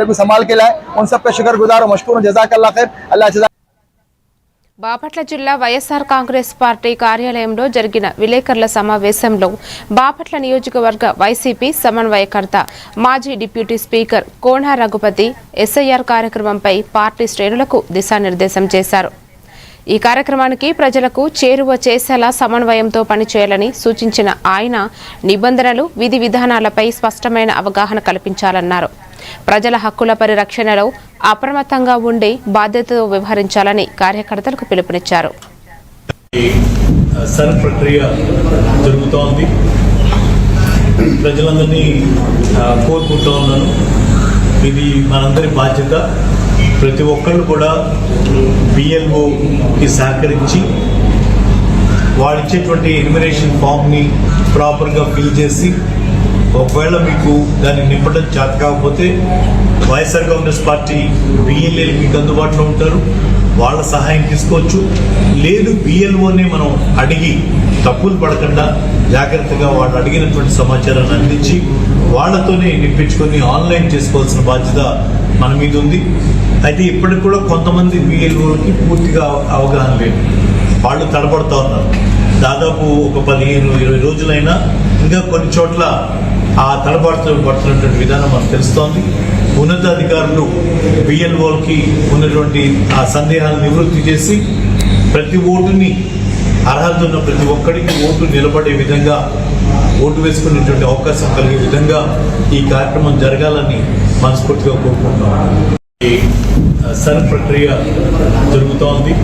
संभाल के लाए उन सबका शुक्रगुजार और मशकूर जज़ाकल्लाह खैर अल्लाह जज़ा। బాపట్ల జిల్లా వైఎస్ఆర్ కాంగ్రెస్ పార్టీ కార్యాలయంలో జరిగిన విలేకరుల సమావేశంలో బాపట్ల నియోజకవర్గ వైసీపీ సమన్వయకర్త మాజీ డిప్యూటీ స్పీకర్ కోణా రఘుపతి ఎస్ఐఆర్ కార్యక్రమంపై పార్టీ శ్రేణులకు దిశానిర్దేశం చేశారు. ఈ కార్యక్రమానికి ప్రజలకు చేరువ చేసేలా సమన్వయంతో పనిచేయాలని సూచించిన ఆయన నిబంధనలు విధి విధానాలపై స్పష్టమైన అవగాహన కల్పించాలన్నారు. ప్రజల హక్కుల పరిరక్షణలో అప్రమత్తంగా ఉండి బాధ్యతతో వ్యవహరించాలని కార్యకర్తలకు పిలుపునిచ్చారు. ప్రక్రియ జరుగుతోంది. ప్రజలందరినీ కోరుకుంటూ ఉన్నాను. ఇది మనందరి బాధ్యత. ప్రతి ఒక్కళ్ళు కూడా బిఎల్ఓకి సహకరించి వాళ్ళు ఇచ్చేటువంటి ఎన్యుమరేషన్ ఫామ్ని ప్రాపర్గా ఫిల్ చేసి ఒకవేళ మీకు దాన్ని నింపడం చేత కాకపోతే వైఎస్ఆర్ కాంగ్రెస్ పార్టీ బిఎల్ఏలు మీకు అందుబాటులో ఉంటారు, వాళ్ళ సహాయం తీసుకోవచ్చు. లేదు బిఎల్ఓనే మనం అడిగి తప్పులు పడకుండా జాగ్రత్తగా వాళ్ళు అడిగినటువంటి సమాచారాన్ని అందించి వాళ్ళతోనే నింపించుకొని ఆన్లైన్ చేసుకోవాల్సిన బాధ్యత మన మీద ఉంది. అయితే ఇప్పటికి కూడా కొంతమంది బిఎల్ఓలకి పూర్తిగా అవగాహన లేదు, వాళ్ళు తడబడుతూ ఉన్నారు. దాదాపు ఒక 15-20 రోజులైనా ఇంకా కొన్ని చోట్ల ఆ పడుతున్నటువంటి విధానం మనకు తెలుస్తోంది. ఉన్నతాధికారులు బిఎల్ఓలకి ఉన్నటువంటి ఆ సందేహాలను నివృత్తి చేసి ప్రతి ఓటుని అర్హత ఉన్న ప్రతి ఒక్కడికి ఓటు నిలబడే విధంగా ఓటు వేసుకునేటువంటి అవకాశం కలిగే విధంగా ఈ కార్యక్రమం జరగాలని మనస్ఫూర్తిగా కోరుకుంటున్నాం. ఈ ప్రక్రియ జరుగుతోంది.